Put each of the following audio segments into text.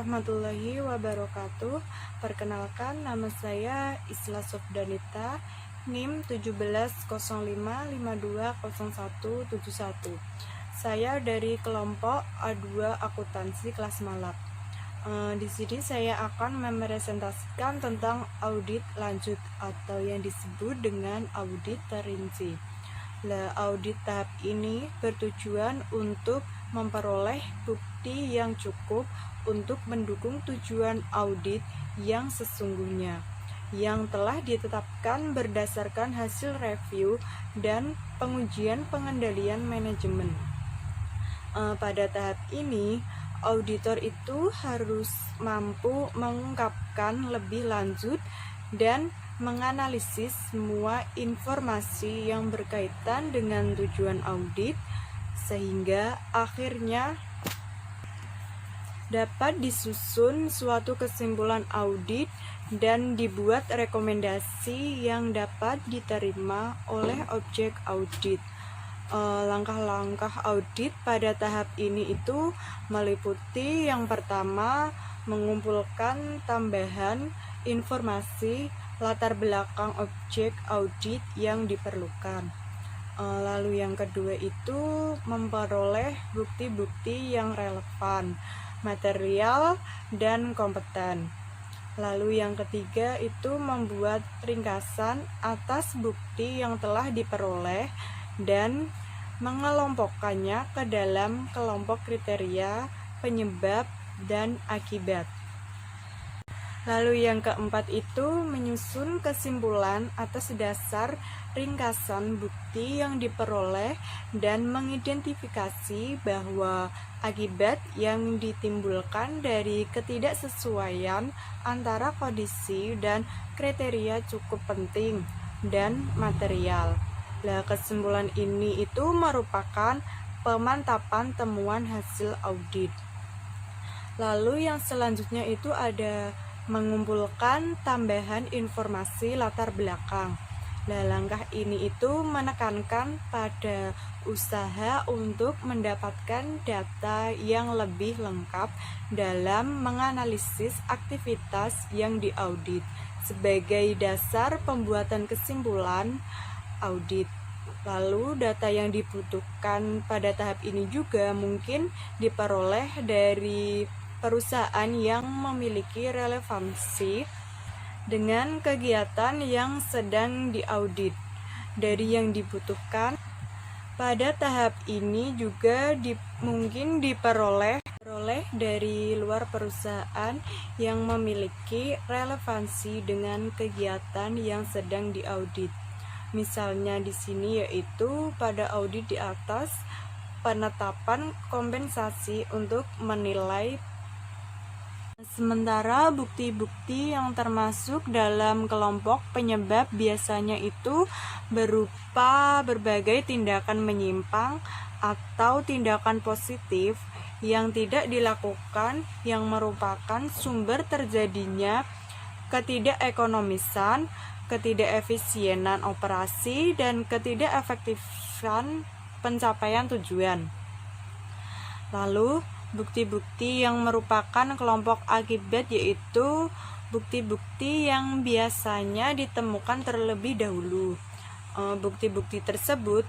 warahmatullahi wabarakatuh. Perkenalkan, nama saya Isla Sofdanita, NIM 1705520171. Saya dari kelompok A2 Akuntansi kelas Malak. Di sini saya akan mepresentasikan tentang audit lanjut atau yang disebut dengan audit terinci. Audit tahap ini bertujuan untuk memperoleh bukti yang cukup untuk mendukung tujuan audit yang sesungguhnya, yang telah ditetapkan berdasarkan hasil review dan pengujian pengendalian manajemen. Pada tahap ini, auditor itu harus mampu mengungkapkan lebih lanjut dan menganalisis semua informasi yang berkaitan dengan tujuan audit, sehingga akhirnya dapat disusun suatu kesimpulan audit dan dibuat rekomendasi yang dapat diterima oleh objek audit. Langkah-langkah audit pada tahap ini itu meliputi yang pertama, mengumpulkan tambahan informasi latar belakang objek audit yang diperlukan. Lalu yang kedua itu memperoleh bukti-bukti yang relevan, material, dan kompeten. Lalu yang ketiga itu membuat ringkasan atas bukti yang telah diperoleh dan mengelompokkannya ke dalam kelompok kriteria, penyebab, dan akibat. Lalu yang keempat itu menyusun kesimpulan atas dasar ringkasan bukti yang diperoleh dan mengidentifikasi bahwa akibat yang ditimbulkan dari ketidaksesuaian antara kondisi dan kriteria cukup penting dan material. Kesimpulan ini itu merupakan pemantapan temuan hasil audit. Lalu yang selanjutnya itu ada mengumpulkan tambahan informasi latar belakang. Langkah ini itu menekankan pada usaha untuk mendapatkan data yang lebih lengkap dalam menganalisis aktivitas yang diaudit sebagai dasar pembuatan kesimpulan audit. Lalu data yang dibutuhkan pada tahap ini juga mungkin diperoleh dari perusahaan yang memiliki relevansi dengan kegiatan yang sedang diaudit. Dari yang dibutuhkan pada tahap ini juga mungkin diperoleh dari luar perusahaan yang memiliki relevansi dengan kegiatan yang sedang diaudit. Misalnya di sini yaitu pada audit di atas, penetapan kompensasi untuk menilai. Sementara bukti-bukti yang termasuk dalam kelompok penyebab biasanya itu berupa berbagai tindakan menyimpang atau tindakan positif yang tidak dilakukan yang merupakan sumber terjadinya ketidakekonomisan, ketidakefisienan operasi, dan ketidakefektifan pencapaian tujuan. Lalu bukti-bukti yang merupakan kelompok akibat yaitu bukti-bukti yang biasanya ditemukan terlebih dahulu. Bukti-bukti tersebut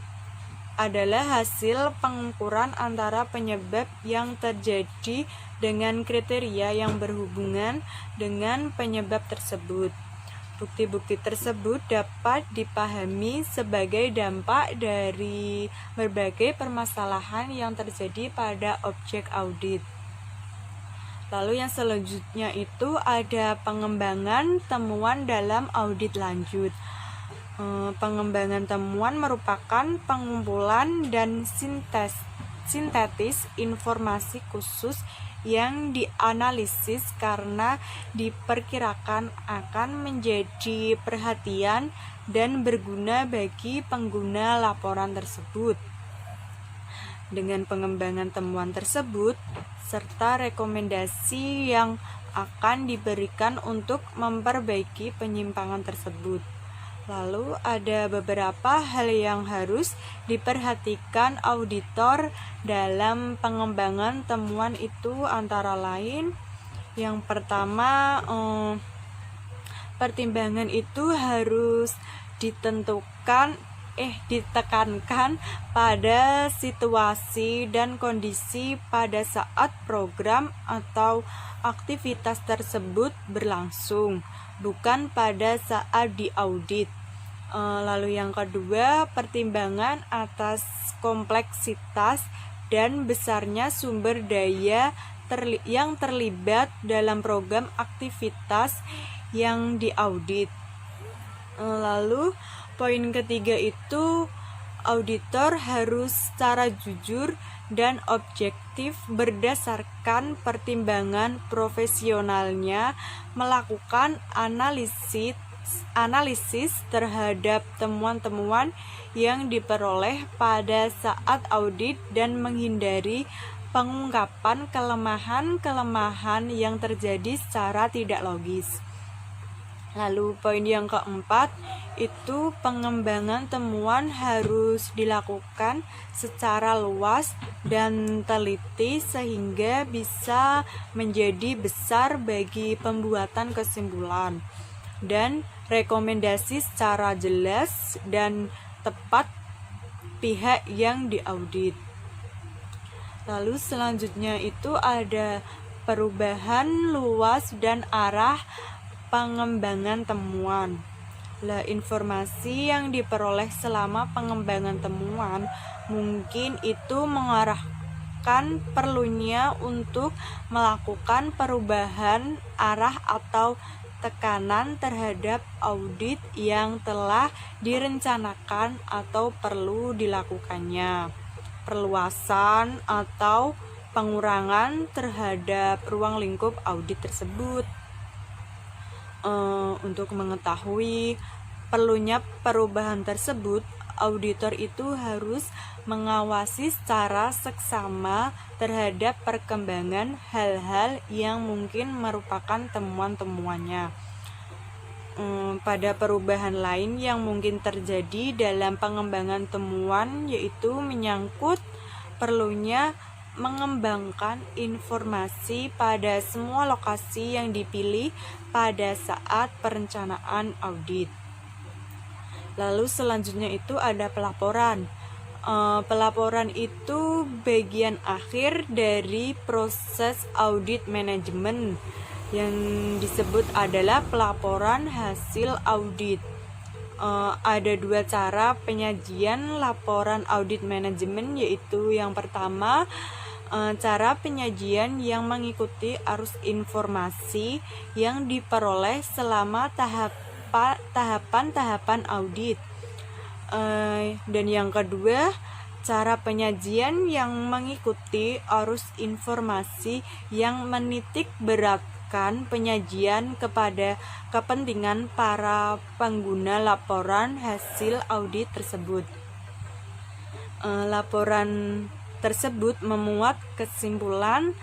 adalah hasil pengukuran antara penyebab yang terjadi dengan kriteria yang berhubungan dengan penyebab tersebut. Bukti-bukti tersebut dapat dipahami sebagai dampak dari berbagai permasalahan yang terjadi pada objek audit. Lalu yang selanjutnya itu ada pengembangan temuan dalam audit lanjut. Pengembangan temuan merupakan pengumpulan dan sintetis informasi khusus yang dianalisis karena diperkirakan akan menjadi perhatian dan berguna bagi pengguna laporan tersebut. Dengan pengembangan temuan tersebut serta rekomendasi yang akan diberikan untuk memperbaiki penyimpangan tersebut. Lalu ada beberapa hal yang harus diperhatikan auditor dalam pengembangan temuan itu, antara lain Yang pertama, pertimbangan itu harus ditekankan pada situasi dan kondisi pada saat program atau aktivitas tersebut berlangsung, bukan pada saat diaudit. Lalu yang kedua, pertimbangan atas kompleksitas dan besarnya sumber daya yang terlibat dalam program aktivitas yang diaudit. Lalu poin ketiga itu, auditor harus secara jujur dan objektif berdasarkan pertimbangan profesionalnya melakukan analisis terhadap temuan-temuan yang diperoleh pada saat audit dan menghindari pengungkapan kelemahan-kelemahan yang terjadi secara tidak logis. Lalu poin yang keempat itu, pengembangan temuan harus dilakukan secara luas dan teliti sehingga bisa menjadi besar bagi pembuatan kesimpulan dan rekomendasi secara jelas dan tepat pihak yang diaudit. Lalu selanjutnya itu ada perubahan luas dan arah pengembangan temuan. Informasi yang diperoleh selama pengembangan temuan mungkin itu mengarahkan perlunya untuk melakukan perubahan arah atau tekanan terhadap audit yang telah direncanakan atau perlu dilakukannya, perluasan atau pengurangan terhadap ruang lingkup audit tersebut. Untuk mengetahui perlunya perubahan tersebut, auditor itu harus mengawasi secara seksama terhadap perkembangan hal-hal yang mungkin merupakan temuan-temuannya. Pada perubahan lain yang mungkin terjadi dalam pengembangan temuan yaitu menyangkut perlunya mengembangkan informasi pada semua lokasi yang dipilih pada saat perencanaan audit. Lalu selanjutnya itu ada pelaporan. Pelaporan itu bagian akhir dari proses audit manajemen. Yang disebut adalah pelaporan hasil audit. Ada dua cara penyajian laporan audit manajemen, yaitu yang pertama, cara penyajian yang mengikuti arus informasi yang diperoleh selama tahapan-tahapan audit. Dan yang kedua, cara penyajian yang mengikuti arus informasi yang menitik beratkan penyajian kepada kepentingan para pengguna laporan hasil audit tersebut. Laporan tersebut memuat kesimpulan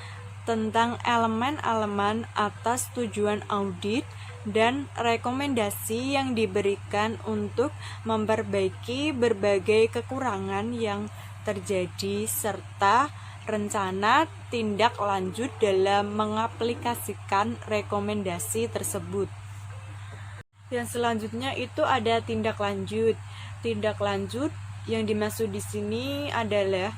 tentang elemen-elemen atas tujuan audit dan rekomendasi yang diberikan untuk memperbaiki berbagai kekurangan yang terjadi serta rencana tindak lanjut dalam mengaplikasikan rekomendasi tersebut. Yang selanjutnya itu ada tindak lanjut. Tindak lanjut yang dimaksud di sini adalah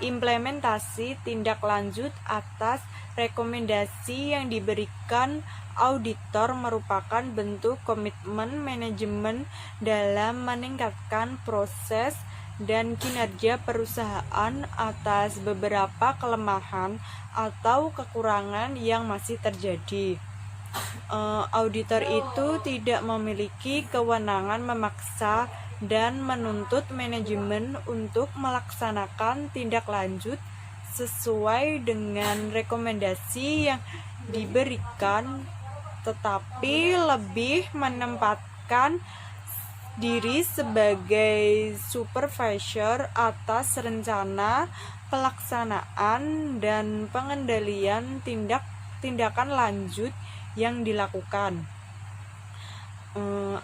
implementasi tindak lanjut atas rekomendasi yang diberikan auditor, merupakan bentuk komitmen manajemen dalam meningkatkan proses dan kinerja perusahaan atas beberapa kelemahan atau kekurangan yang masih terjadi. Auditor itu tidak memiliki kewenangan memaksa dan menuntut manajemen untuk melaksanakan tindak lanjut sesuai dengan rekomendasi yang diberikan, tetapi lebih menempatkan diri sebagai supervisor atas rencana, pelaksanaan, dan pengendalian tindakan lanjut yang dilakukan.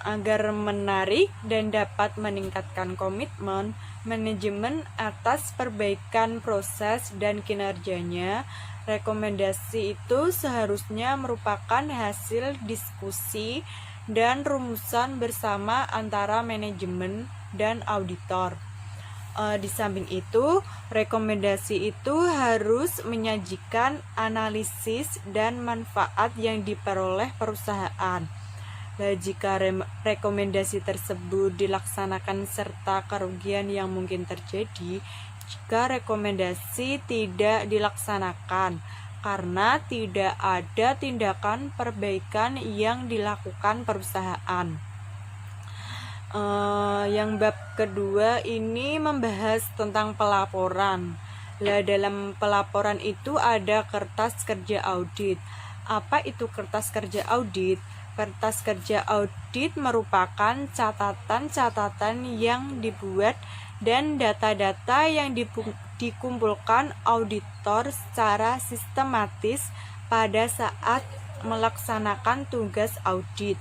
Agar menarik dan dapat meningkatkan komitmen, manajemen atas perbaikan proses dan kinerjanya. Rekomendasi itu seharusnya merupakan hasil diskusi dan rumusan bersama antara manajemen dan auditor. Di samping itu, rekomendasi itu harus menyajikan analisis dan manfaat yang diperoleh perusahaan. Nah, jika rekomendasi tersebut dilaksanakan serta kerugian yang mungkin terjadi jika rekomendasi tidak dilaksanakan karena tidak ada tindakan perbaikan yang dilakukan perusahaan. Yang bab kedua ini membahas tentang pelaporan. Dalam pelaporan itu ada kertas kerja audit. Apa itu kertas kerja audit? Kertas kerja audit merupakan catatan-catatan yang dibuat dan data-data yang dikumpulkan auditor secara sistematis pada saat melaksanakan tugas audit.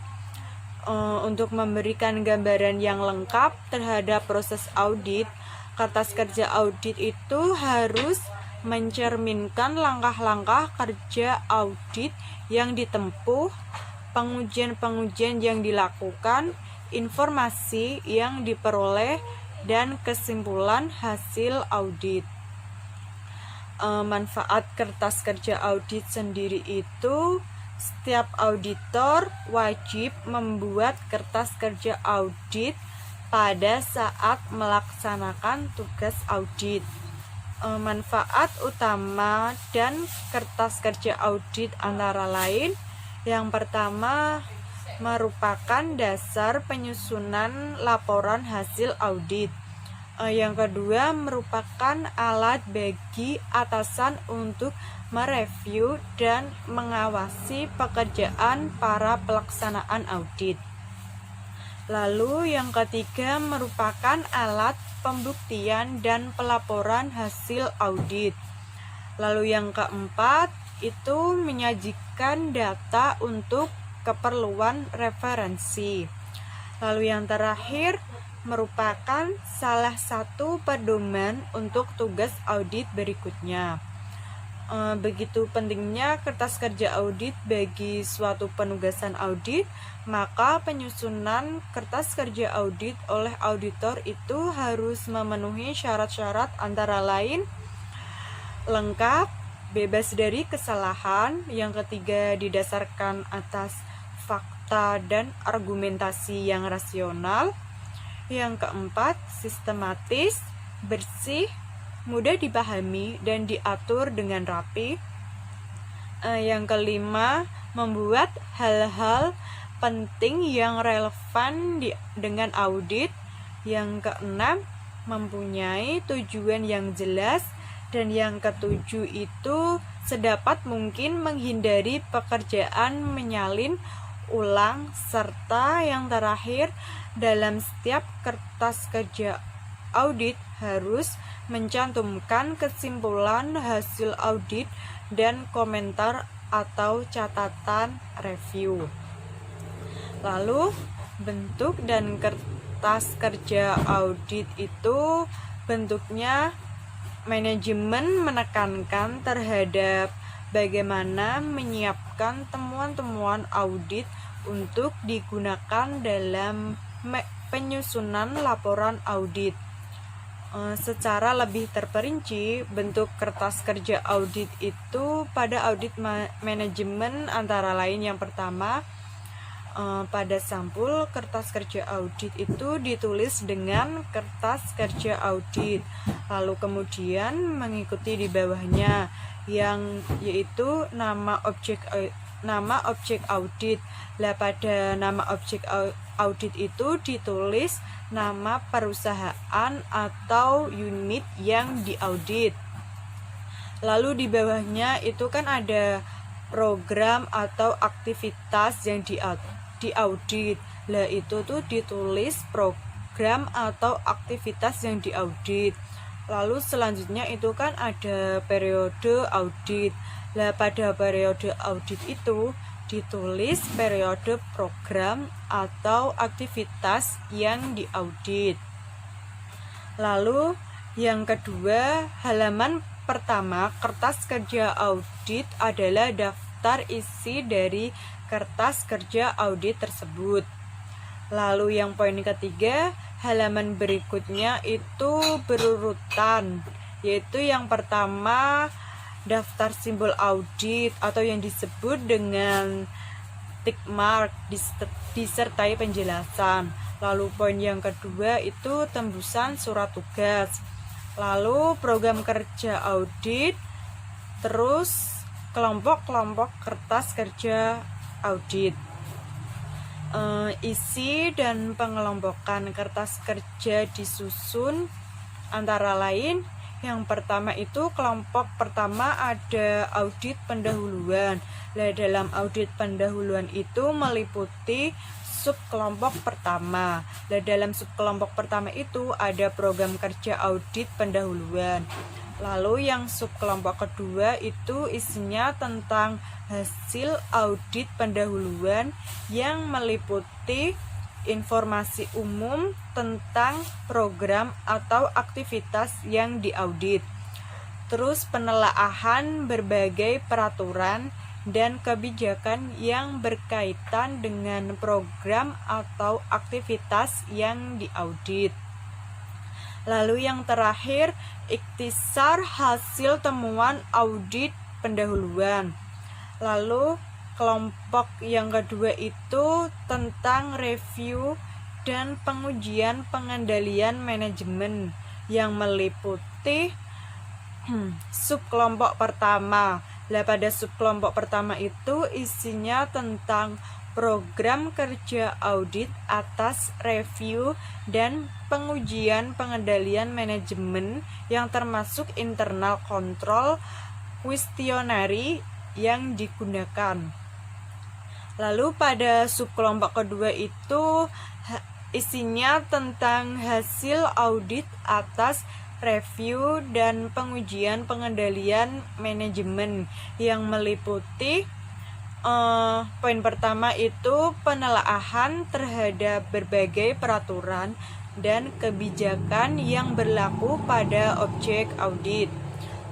Untuk memberikan gambaran yang lengkap terhadap proses audit, kertas kerja audit itu harus mencerminkan langkah-langkah kerja audit yang ditempuh, pengujian-pengujian yang dilakukan, informasi yang diperoleh, dan kesimpulan hasil audit. Manfaat kertas kerja audit sendiri itu, setiap auditor wajib membuat kertas kerja audit pada saat melaksanakan tugas audit. Manfaat utama dan kertas kerja audit antara lain, yang pertama merupakan dasar penyusunan laporan hasil audit. Yang kedua merupakan alat bagi atasan untuk mereview dan mengawasi pekerjaan para pelaksanaan audit. Lalu yang ketiga merupakan alat pembuktian dan pelaporan hasil audit. Lalu yang keempat itu menyajikan data untuk keperluan referensi. Lalu yang terakhir merupakan salah satu pedoman untuk tugas audit berikutnya. Begitu pentingnya kertas kerja audit bagi suatu penugasan audit, maka penyusunan kertas kerja audit oleh auditor itu harus memenuhi syarat-syarat antara lain lengkap, bebas dari kesalahan, yang ketiga didasarkan atas fakta dan argumentasi yang rasional, yang keempat sistematis, bersih, mudah dipahami dan diatur dengan rapi, yang kelima membuat hal-hal penting yang relevan dengan audit, yang keenam mempunyai tujuan yang jelas, dan yang ketujuh itu sedapat mungkin menghindari pekerjaan menyalin ulang, serta yang terakhir dalam setiap kertas kerja audit harus mencantumkan kesimpulan hasil audit dan komentar atau catatan review. Lalu bentuk dan kertas kerja audit itu bentuknya manajemen menekankan terhadap bagaimana menyiapkan temuan-temuan audit untuk digunakan dalam penyusunan laporan audit. Secara lebih terperinci, bentuk kertas kerja audit itu pada audit manajemen antara lain yang pertama, pada sampul kertas kerja audit itu ditulis dengan kertas kerja audit, lalu kemudian mengikuti di bawahnya yang yaitu nama objek audit. Pada nama objek audit itu ditulis nama perusahaan atau unit yang diaudit. Lalu di bawahnya itu kan ada program atau aktivitas yang diaudit. Itu tuh ditulis program atau aktivitas yang diaudit. Lalu selanjutnya itu kan ada periode audit. Pada periode audit itu ditulis periode program atau aktivitas yang diaudit. Lalu yang kedua, halaman pertama kertas kerja audit adalah daftar isi dari kertas kerja audit tersebut. Lalu yang poin ketiga, halaman berikutnya itu berurutan, yaitu yang pertama daftar simbol audit atau yang disebut dengan tick mark disertai penjelasan. Lalu poin yang kedua itu tembusan surat tugas. Lalu program kerja audit, terus kelompok-kelompok kertas kerja audit. Isi dan pengelompokan kertas kerja disusun antara lain. Yang pertama itu kelompok pertama ada audit pendahuluan. Dalam audit pendahuluan itu meliputi sub kelompok pertama. Dalam sub kelompok pertama itu ada program kerja audit pendahuluan. Lalu yang sub kelompok kedua itu isinya tentang hasil audit pendahuluan yang meliputi informasi umum tentang program atau aktivitas yang diaudit. Terus penelaahan berbagai peraturan dan kebijakan yang berkaitan dengan program atau aktivitas yang diaudit. Lalu yang terakhir, ikhtisar hasil temuan audit pendahuluan. Lalu kelompok yang kedua itu tentang review dan pengujian pengendalian manajemen yang meliputi subkelompok pertama. Pada subkelompok pertama itu isinya tentang program kerja audit atas review dan pengujian pengendalian manajemen yang termasuk internal kontrol kuestionari yang digunakan. Lalu pada subkelompok kedua itu isinya tentang hasil audit atas review dan pengujian pengendalian manajemen yang meliputi poin pertama itu penelaahan terhadap berbagai peraturan dan kebijakan yang berlaku pada objek audit.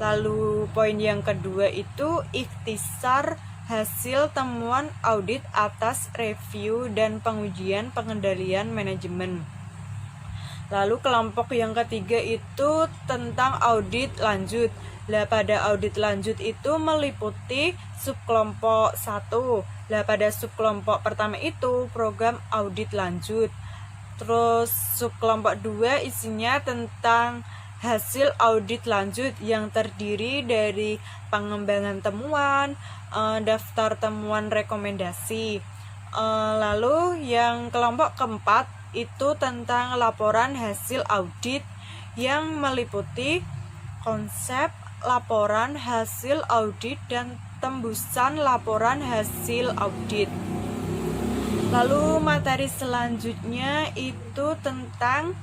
Lalu poin yang kedua itu ikhtisar hasil temuan audit atas review dan pengujian pengendalian manajemen. Lalu kelompok yang ketiga itu tentang audit lanjut. Pada audit lanjut itu meliputi subkelompok 1. Pada subkelompok pertama itu program audit lanjut. Terus subkelompok 2 isinya tentang hasil audit lanjut yang terdiri dari pengembangan temuan, daftar temuan rekomendasi. Lalu yang kelompok keempat itu tentang laporan hasil audit yang meliputi konsep laporan hasil audit dan tembusan laporan hasil audit. Lalu materi selanjutnya itu tentang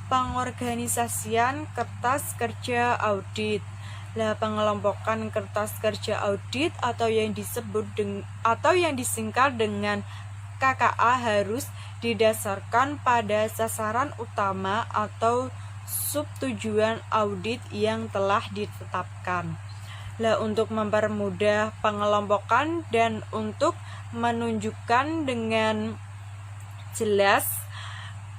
pengorganisasian kertas kerja audit. Pengelompokan kertas kerja audit atau yang disingkat dengan KKA harus didasarkan pada sasaran utama atau subtujuan audit yang telah ditetapkan. Untuk mempermudah pengelompokan dan untuk menunjukkan dengan jelas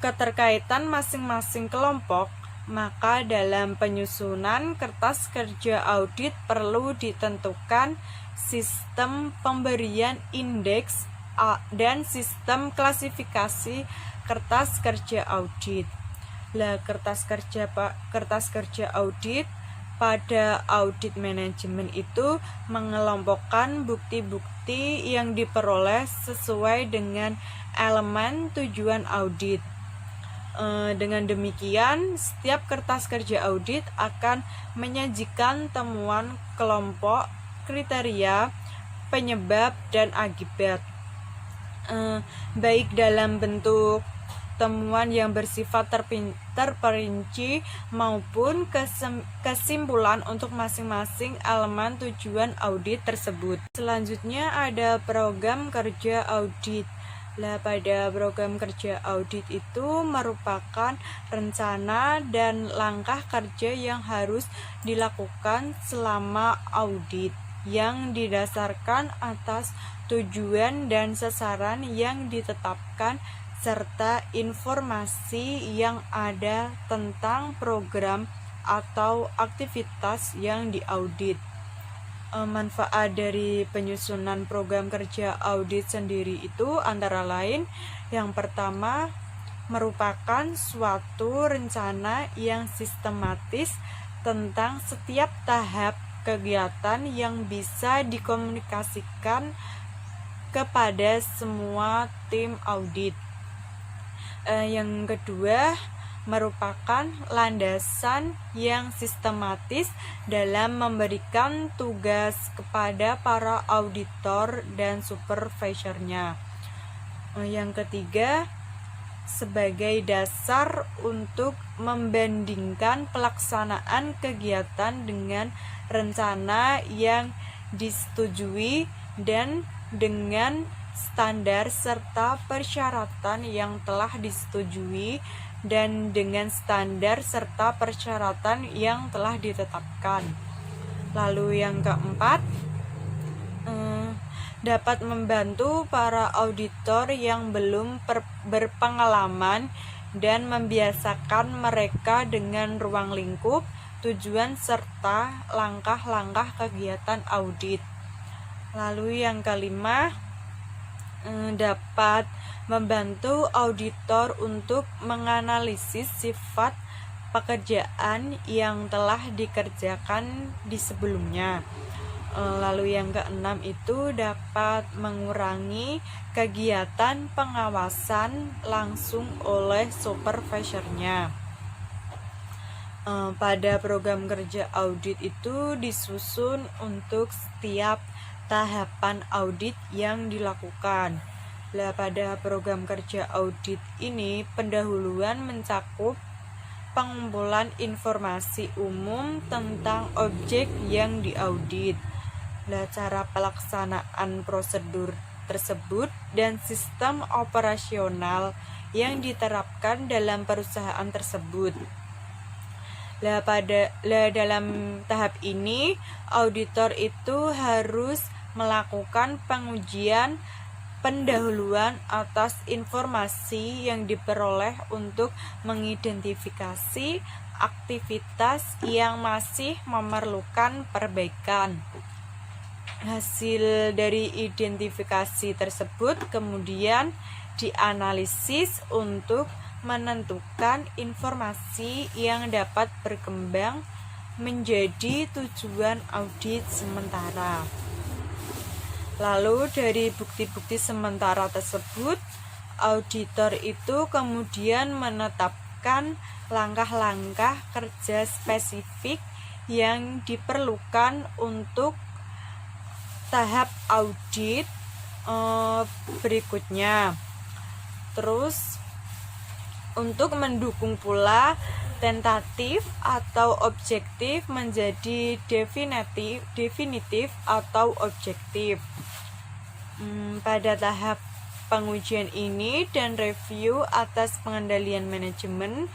keterkaitan masing-masing kelompok, maka dalam penyusunan kertas kerja audit perlu ditentukan sistem pemberian indeks dan sistem klasifikasi kertas kerja audit. Kertas kerja audit pada audit manajemen itu mengelompokkan bukti-bukti yang diperoleh sesuai dengan elemen tujuan audit. Dengan demikian, setiap kertas kerja audit akan menyajikan temuan kelompok, kriteria, penyebab, dan akibat, baik dalam bentuk temuan yang bersifat terperinci maupun kesimpulan untuk masing-masing elemen tujuan audit tersebut. Selanjutnya ada program kerja audit. Lah pada program kerja audit itu merupakan rencana dan langkah kerja yang harus dilakukan selama audit yang didasarkan atas tujuan dan sasaran yang ditetapkan serta informasi yang ada tentang program atau aktivitas yang diaudit. Manfaat dari penyusunan program kerja audit sendiri itu antara lain yang pertama merupakan suatu rencana yang sistematis tentang setiap tahap kegiatan yang bisa dikomunikasikan kepada semua tim audit. Yang kedua merupakan landasan yang sistematis dalam memberikan tugas kepada para auditor dan supervisornya. Yang ketiga, sebagai dasar untuk membandingkan pelaksanaan kegiatan dengan rencana yang disetujui dan dengan standar serta persyaratan yang telah disetujui dan dengan standar serta persyaratan yang telah ditetapkan. Lalu yang keempat, dapat membantu para auditor yang belum berpengalaman dan membiasakan mereka dengan ruang lingkup, tujuan serta langkah-langkah kegiatan audit. Lalu yang kelima, dapat membantu auditor untuk menganalisis sifat pekerjaan yang telah dikerjakan di sebelumnya. Lalu yang keenam itu dapat mengurangi kegiatan pengawasan langsung oleh supervisornya. Pada program kerja audit itu disusun untuk setiap tahapan audit yang dilakukan. Lah pada program kerja audit ini pendahuluan mencakup pengumpulan informasi umum tentang objek yang diaudit. Lah cara pelaksanaan prosedur tersebut dan sistem operasional yang diterapkan dalam perusahaan tersebut. Lah dalam tahap ini auditor itu harus melakukan pengujian pendahuluan atas informasi yang diperoleh untuk mengidentifikasi aktivitas yang masih memerlukan perbaikan. Hasil dari identifikasi tersebut kemudian dianalisis untuk menentukan informasi yang dapat berkembang menjadi tujuan audit sementara. Lalu dari bukti-bukti sementara tersebut, auditor itu kemudian menetapkan langkah-langkah kerja spesifik yang diperlukan untuk tahap audit berikutnya. Terus untuk mendukung pula tentatif atau objektif menjadi definitif atau objektif. Pada tahap pengujian ini dan review atas pengendalian manajemen,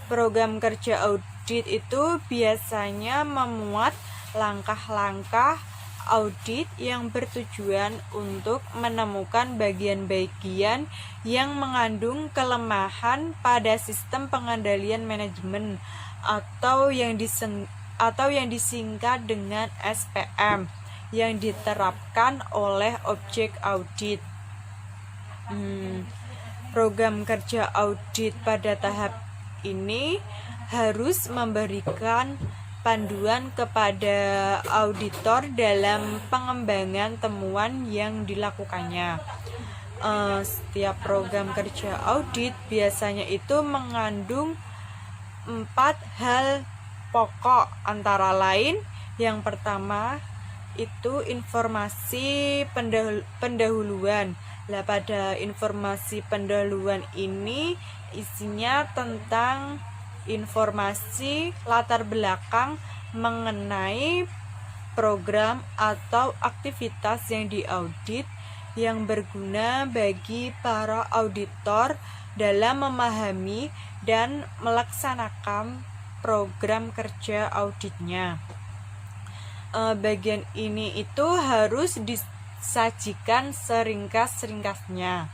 program kerja audit itu biasanya memuat langkah-langkah audit yang bertujuan untuk menemukan bagian-bagian yang mengandung kelemahan pada sistem pengendalian manajemen atau yang disingkat dengan SPM yang diterapkan oleh objek audit. Program kerja audit pada tahap ini harus memberikan panduan kepada auditor dalam pengembangan temuan yang dilakukannya. Setiap program kerja audit biasanya itu mengandung 4 hal pokok, antara lain yang pertama itu informasi pendahuluan. Lah pada informasi pendahuluan ini isinya tentang informasi latar belakang mengenai program atau aktivitas yang diaudit yang berguna bagi para auditor dalam memahami dan melaksanakan program kerja auditnya. Bagian ini itu harus disajikan seringkas-ringkasnya.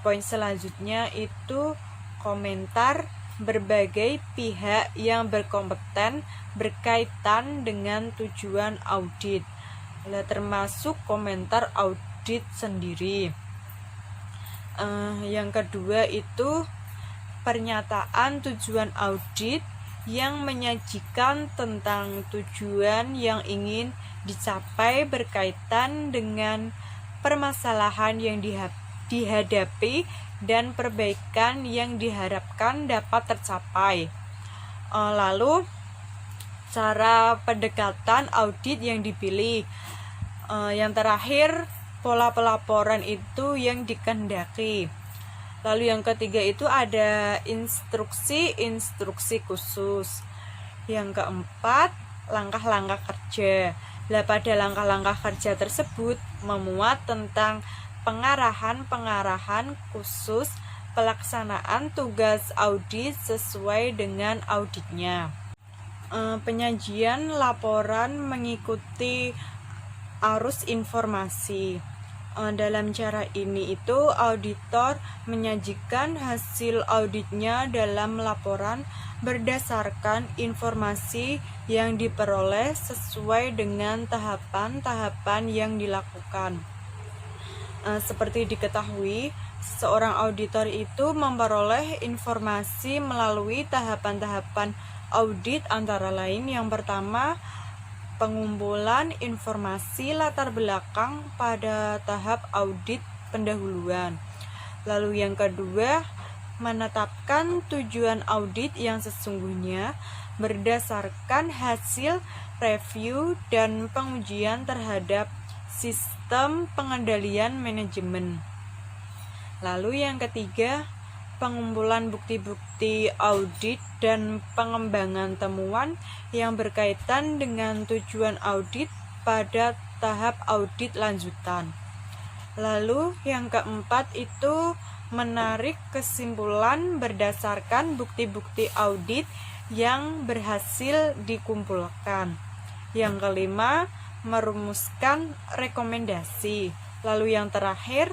Poin selanjutnya itu komentar berbagai pihak yang berkompeten berkaitan dengan tujuan audit, termasuk komentar audit sendiri. Yang kedua itu pernyataan tujuan audit yang menyajikan tentang tujuan yang ingin dicapai berkaitan dengan permasalahan yang dihadapi dan perbaikan yang diharapkan dapat tercapai. Lalu cara pendekatan audit yang dipilih. Yang terakhir, pola pelaporan itu yang dikehendaki. Lalu yang ketiga itu ada instruksi khusus. Yang keempat, langkah-langkah kerja. Pada langkah-langkah kerja tersebut memuat tentang pengarahan khusus pelaksanaan tugas audit sesuai dengan auditnya. Penyajian laporan mengikuti arus informasi. Dalam cara ini itu auditor menyajikan hasil auditnya dalam laporan berdasarkan informasi yang diperoleh sesuai dengan tahapan-tahapan yang dilakukan. Seperti diketahui, seorang auditor itu memperoleh informasi melalui tahapan-tahapan audit antara lain. Yang pertama, pengumpulan informasi latar belakang pada tahap audit pendahuluan. Lalu yang kedua, menetapkan tujuan audit yang sesungguhnya berdasarkan hasil review dan pengujian terhadap sistem pengendalian manajemen. Lalu yang ketiga, pengumpulan bukti-bukti audit dan pengembangan temuan yang berkaitan dengan tujuan audit pada tahap audit lanjutan. Lalu yang keempat itu menarik kesimpulan berdasarkan bukti-bukti audit yang berhasil dikumpulkan. Yang kelima, merumuskan rekomendasi. Lalu yang terakhir,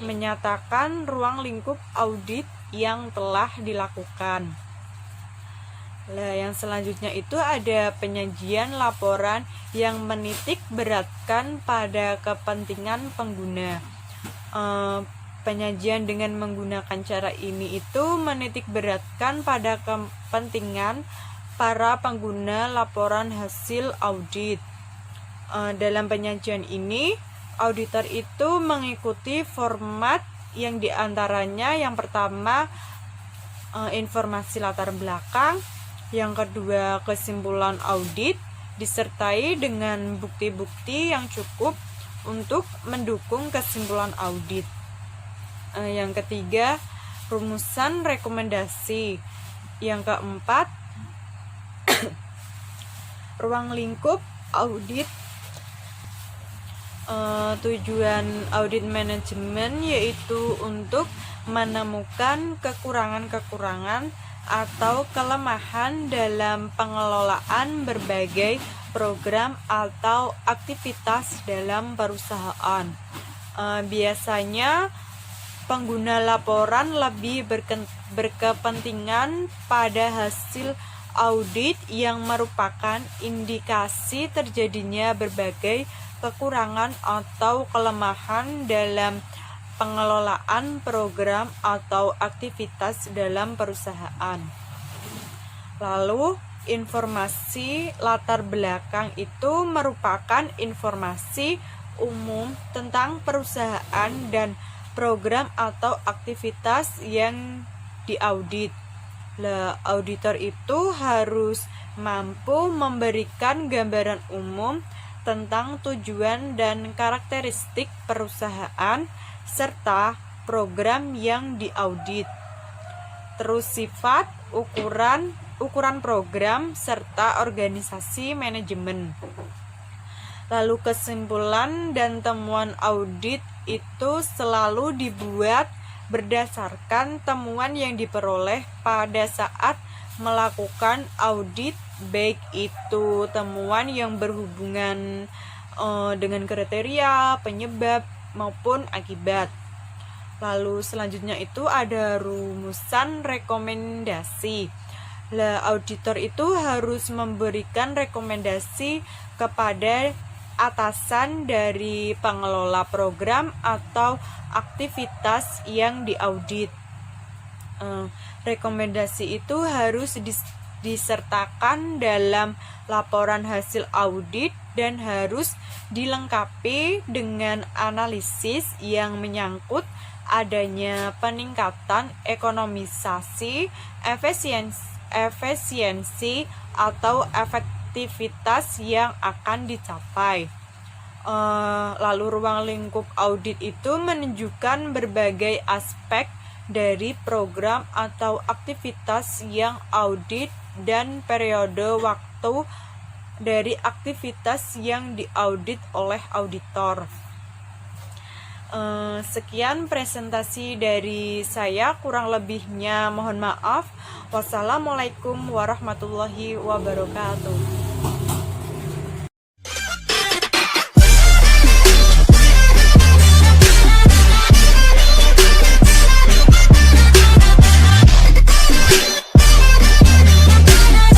menyatakan ruang lingkup audit yang telah dilakukan. Yang selanjutnya itu ada penyajian laporan yang menitik beratkan pada kepentingan pengguna. Penyajian dengan menggunakan cara ini itu menitik beratkan pada kepentingan para pengguna laporan hasil audit. Dalam penyajian ini, auditor itu mengikuti format yang diantaranya yang pertama informasi latar belakang, yang kedua kesimpulan audit, disertai dengan bukti-bukti yang cukup untuk mendukung kesimpulan audit. Yang ketiga, rumusan rekomendasi. Yang keempat, ruang lingkup audit. Tujuan audit manajemen yaitu untuk menemukan kekurangan-kekurangan atau kelemahan dalam pengelolaan berbagai program atau aktivitas dalam perusahaan. Biasanya pengguna laporan lebih berkepentingan pada hasil audit yang merupakan indikasi terjadinya berbagai kekurangan atau kelemahan dalam pengelolaan program atau aktivitas dalam perusahaan. Lalu, informasi latar belakang itu merupakan informasi umum tentang perusahaan dan program atau aktivitas yang diaudit. Auditor itu harus mampu memberikan gambaran umum tentang tujuan dan karakteristik perusahaan serta program yang diaudit. Terus sifat, ukuran program serta organisasi manajemen. Lalu kesimpulan dan temuan audit itu selalu dibuat berdasarkan temuan yang diperoleh pada saat melakukan audit, baik itu temuan yang berhubungan dengan kriteria, penyebab, maupun akibat. Lalu selanjutnya itu ada rumusan rekomendasi. Auditor itu harus memberikan rekomendasi kepada atasan dari pengelola program atau aktivitas yang diaudit. Rekomendasi itu harus disertakan dalam laporan hasil audit dan harus dilengkapi dengan analisis yang menyangkut adanya peningkatan ekonomisasi, efisiensi atau efektivitas yang akan dicapai. Lalu ruang lingkup audit itu menunjukkan berbagai aspek dari program atau aktivitas yang audit dan periode waktu dari aktivitas yang diaudit oleh auditor. Sekian presentasi dari saya, kurang lebihnya mohon maaf. Wassalamualaikum warahmatullahi wabarakatuh.